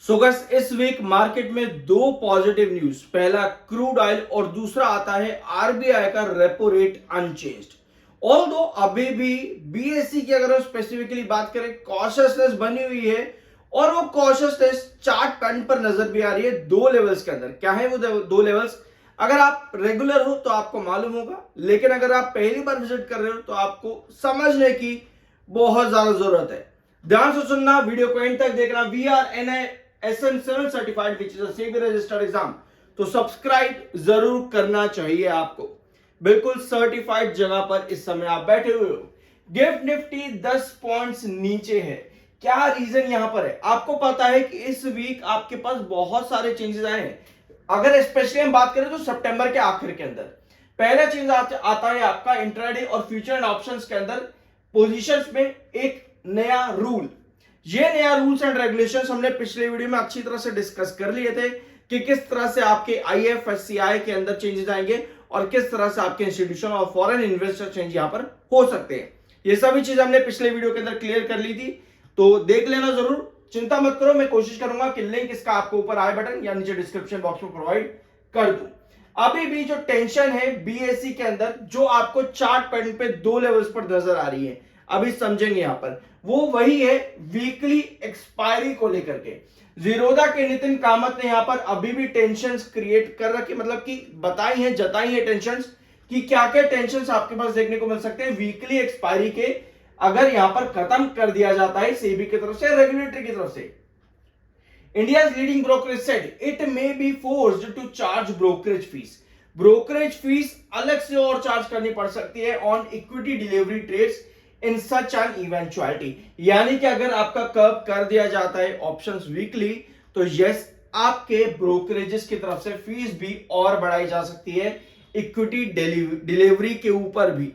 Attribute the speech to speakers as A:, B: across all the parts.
A: So guys इस week market में दो पॉजिटिव न्यूज, पहला क्रूड ऑयल और दूसरा आता है आरबीआई का रेपो रेट अनचेंज्ड। ऑल्दो अभी भी बीएसई की अगर हम स्पेसिफिकली बात करें कॉशियसनेस बनी हुई है और वो कॉशियसनेस चार्ट पैटर्न पर नजर भी आ रही है दो लेवल्स के अंदर। क्या है वो दो लेवल्स? अगर आप रेगुलर हो तो आपको मालूम होगा, लेकिन अगर आप पहली बार विजिट कर रहे हो तो आपको समझने की बहुत ज्यादा जरूरत है। ध्यान से सुनना, वीडियो को एंड तक देखना। We are an SM7 certified which is a SEBI registered exam, तो सब्सक्राइब जरूर करना चाहिए आपको। बिल्कुल सर्टिफाइड जगह पर इस समय आप बैठे हुए हो। गिफ्ट निफ्टी 10 पॉइंट्स नीचे है। क्या रीजन यहां पर है? आपको पता है कि इस वीक आपके पास बहुत सारे चेंजेस आए हैं। अगर स्पेशली हम बात करें तो सितंबर के आखिर के अंदर पहला चेंज आता है आपका इंट्राडे और फ्यूचर एंड ऑप्शंस के अंदर पोजीशंस में एक नया रूल। ये नया रूल्स एंड रेगुलेशंस हमने पिछले वीडियो में अच्छी तरह से डिस्कस कर लिए थे कि किस तरह से आपके IFSCI के अंदर चेंजेस आएंगे और किस तरह से आपके इंस्टीट्यूशन और फॉरेन इन्वेस्टर चेंज यहां पर हो सकते हैं। ये सभी चीज हमने पिछले वीडियो के अंदर क्लियर कर ली थी, तो देख लेना जरूर। चिंता मत करो, मैं कोशिश करूंगा कि लिंक इसका आपको ऊपर आई बटन या नीचे डिस्क्रिप्शन बॉक्स में प्रोवाइड कर दूं। अभी भी जो टेंशन है बीएसई के अंदर, जो आपको चार्ट पैटर्न पे दो लेवल्स पर नजर आ रही है, अभी समझेंगे यहां पर, वो वही है वीकली एक्सपायरी को लेकर के। जीरोधा के नितिन कामत ने यहां पर अभी भी टेंशंस क्रिएट कर रखी, मतलब कि बताई है, जताई है टेंशंस कि क्या क्या टेंशंस आपके पास देखने को मिल सकते हैं वीकली एक्सपायरी के, अगर यहां पर खत्म कर दिया जाता है सेबी की तरफ से, रेगुलेटरी की तरफ से। India's leading brokerage said it may be forced to charge brokerage fees. Brokerage fees अलग से और चार्ज करनी पड़ सकती है on equity delivery trades in such an eventuality. यानी कि अगर आपका कर्व कर दिया जाता है ऑप्शंस वीकली, तो यस आपके ब्रोकरेजेस की तरफ से फीस भी और बढ़ाई जा सकती है इक्विटी डिलीवरी के ऊपर भी।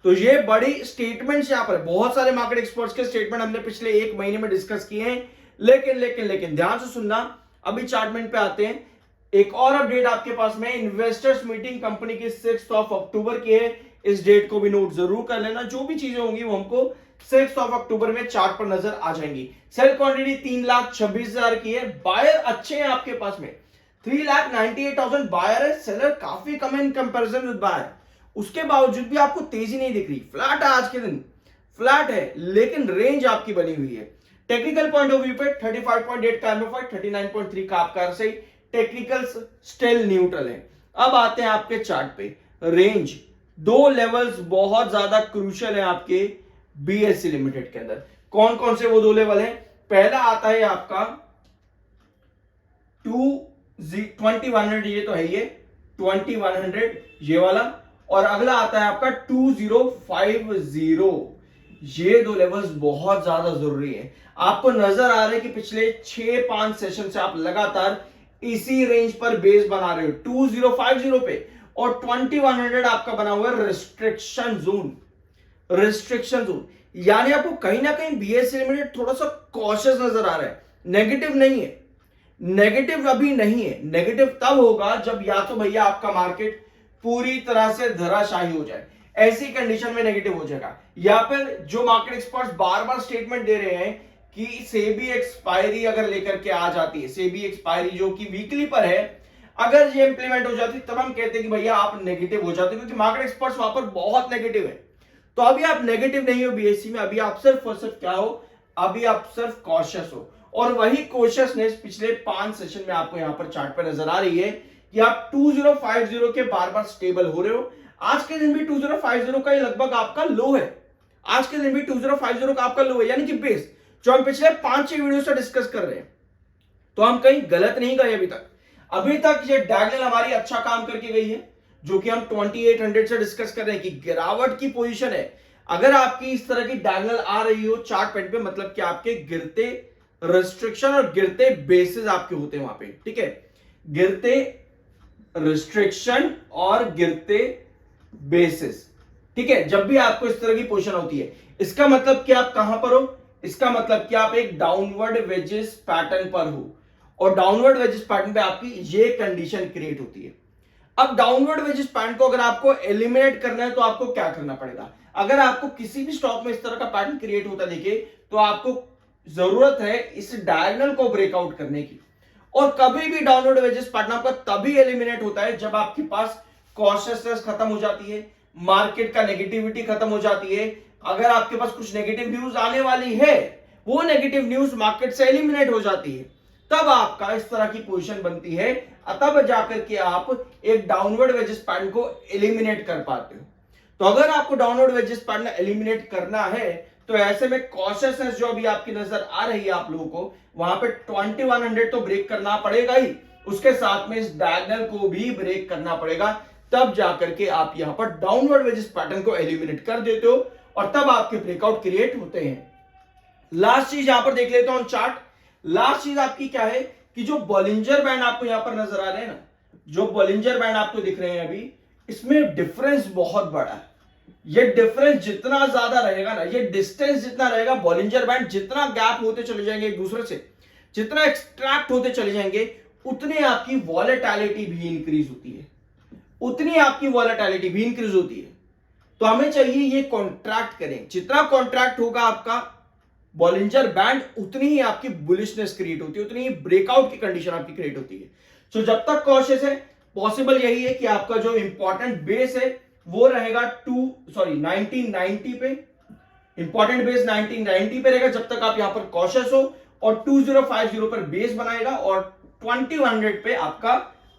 A: तो ये बड़ी स्टेटमेंट्स यहां पर, बहुत सारे मार्केट एक्सपर्ट्स के स्टेटमेंट हमने पिछले एक महीने में डिस्कस किए हैं, लेकिन ध्यान से सुनना। अभी चार्टमेंट पे आते हैं। एक और अपडेट आपके पास में, इन्वेस्टर्स मीटिंग कंपनी की 6 अक्टूबर की है। इस डेट को भी नोट जरूर कर लेना। जो भी चीजें होंगी वो हमको 6 अक्टूबर में चार्ट पर नजर आ जाएंगी। सेल क्वांटिटी 3,26,000 की है। बायर अच्छे हैं आपके पास में, 3,98,000 बायर है। सेलर काफी कम है इन कंपेरिजन विद बायर। उसके बावजूद भी आपको तेजी नहीं दिख रही, फ्लैट है आज के दिन, फ्लैट है, लेकिन रेंज आपकी बनी हुई है। टेक्निकल पॉइंट ऑफ व्यू पे 35.8 का एमओ5, 39.3 का आपका RSI, टेक्निकल्स स्टिल न्यूट्रल है। अब आते हैं आपके चार्ट पे। रेंज, दो लेवल्स बहुत ज्यादा क्रूशियल है आपके बीएसई लिमिटेड के अंदर। कौन कौन से वो दो लेवल हैं? पहला आता है आपका 2100, ये तो है ये 2100 ये वाला, और अगला आता है आपका 2050। ये दो लेवल्स बहुत ज्यादा जरूरी है। आपको नजर आ रहा है कि पिछले 6-5 सेशन से आप लगातार इसी रेंज पर बेस बना रहे हो 2050 पे, और 2100 आपका बना हुआ है रिस्ट्रिक्शन जोन। रिस्ट्रिक्शन जोन यानी आपको कहीं ना कहीं बीएसई लिमिटेड थोड़ा सा कॉशियस नजर आ रहा है। नेगेटिव नहीं है, नेगेटिव अभी नहीं है। नेगेटिव तब होगा जब या तो भैया आपका मार्केट पूरी तरह से धराशायी हो जाए, ऐसी कंडीशन में नेगेटिव हो जाएगा। या फिर जो मार्केट एक्सपर्ट्स बार बार स्टेटमेंट दे रहे हैं कि सेबी एक्सपायरी अगर लेकर के आ जाती है, सेबी एक्सपायरी जो कि वीकली पर है, अगर ये इंप्लीमेंट हो जाती तब हम कहते हैं कि भैया आप नेगेटिव हो जाते, क्योंकि मार्केट एक्सपर्ट्स वहां पर बहुत नेगेटिव है। तो अभी आप नेगेटिव नहीं हो बीएसई में, अभी आप सिर्फ और सिर्फ क्या हो, अभी आप सिर्फ कॉशियस हो। और वही कॉशियसनेस पिछले 5 सेशन में आपको यहां पर चार्ट पर नजर आ रही है कि आप 2050 के बार बार स्टेबल हो रहे हो। आज के दिन भी 2050 का लगभग आपका लो है। आज के दिन भी 2050 का आपका लो है, यानी कि बेस जो हम पिछले 5-6 वीडियो से डिस्कस कर रहे हैं, तो हम कहीं गलत नहीं गए अभी तक। अभी तक ये डायगोनल हमारी अच्छा काम करके गई है, जो कि हम 2800 से डिस्कस कर रहे हैं कि गिरावट की पोजीशन है। अगर आपकी इस तरह की डायगोनल आ रही हो चार्ट पैटर्न पे, मतलब कि आपके गिरते रिस्ट्रिक्शन और गिरते बेसिस आपके होते हैं वहां पे, ठीक है, गिरते रिस्ट्रिक्शन और गिरते बेसिस, ठीक है। जब भी आपको इस तरह की पोजीशन होती है, इसका मतलब कि आप कहां पर हो, इसका मतलब कि आप एक डाउनवर्ड वेजेस पैटर्न पर हो, और डाउनवर्ड वेजेस पैटर्न पे आपकी ये कंडीशन क्रिएट होती है। अब डाउनवर्ड वेजेस पैटर्न को अगर आपको एलिमिनेट करना है तो आपको क्या करना पड़ेगा? अगर आपको किसी भी स्टॉक में इस तरह का पैटर्न क्रिएट होता दिखे, तो आपको जरूरत है इस डायगोनल को ब्रेकआउट करने की। और कभी भी डाउनवर्ड वेजेस पैटर्न आपका तभी एलिमिनेट होता है जब आपके पास कॉशियसनेस खत्म हो जाती है, मार्केट का नेगेटिविटी खत्म हो जाती है। अगर आपके पास कुछ नेगेटिव न्यूज आने वाली है, वो नेगेटिव न्यूज मार्केट से एलिमिनेट हो जाती है, तब आपका इस तरह की पोजीशन बनती है, तब जाकर के आप एक डाउनवर्ड वेजेस पैटर्न को एलिमिनेट कर पाते हो। तो अगर आपको डाउनवर्ड वेजेस पैटर्न एलिमिनेट करना है तो ऐसे में कॉशियसनेस जो अभी आपकी नजर आ रही है आप लोगों को, वहां पे 2100 तो ब्रेक करना पड़ेगा ही, उसके साथ में इस डायगोनल को भी ब्रेक करना पड़ेगा, तब जाकर के आप यहां पर डाउनवर्ड वेजेस पैटर्न को एलिमिनेट कर देते हो और तब आपके ब्रेकआउट क्रिएट होते हैं। लास्ट चीज यहां पर देख लेते हैं चार्ट। लास्ट चीज आपकी क्या है कि जो बॉलिंजर बैंड आपको यहां पर नजर आ रहे हैं ना, जो बॉलिंजर बैंड आपको दिख रहे हैं अभी, इसमें डिफरेंस बहुत बड़ा है। ये डिफरेंस जितना ज्यादा रहेगा ना, ये डिस्टेंस जितना रहेगा, बॉलिंजर बैंड जितना गैप होते चले जाएंगे एक दूसरे से, जितना एक्सट्रैक्ट होते चले जाएंगे, उतनी आपकी वॉलेटिलिटी भी इंक्रीज होती है, उतनी आपकी वॉलेटिलिटी भी इंक्रीज होती है। तो हमें चाहिए ये कॉन्ट्रैक्ट करें, जितना कॉन्ट्रैक्ट होगा आपका बॉलिंजर बैंड, उतनी ही आपकी बुलिशनेस क्रिएट होती है, उतनी ही ब्रेकआउट की कंडीशन आपकी क्रिएट होती है। सो जब तक कॉशियस है, पॉसिबल यही है कि आपका जो इंपॉर्टेंट बेस है वो रहेगा 1990 पे, इंपॉर्टेंट बेस 1990 पे रहेगा जब तक आप यहां पर कॉशियस हो, और 2050 पर बेस बनाएगा और 2100 पे आपका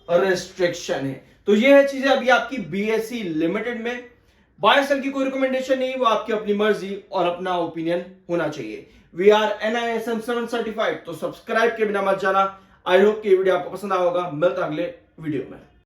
A: रेस्ट्रिक्शन है। तो ये है चीजें अभी आपकी बीएससी लिमिटेड में। बाय सेल की कोई रिकमेंडेशन नहीं, वो आपकी अपनी मर्जी और अपना ओपिनियन होना चाहिए। वी आर NISM 7 सर्टिफाइड, तो सब्सक्राइब के बिना मत जाना। आई होप कि वीडियो आपको पसंद आया होगा। मिलता अगले वीडियो में।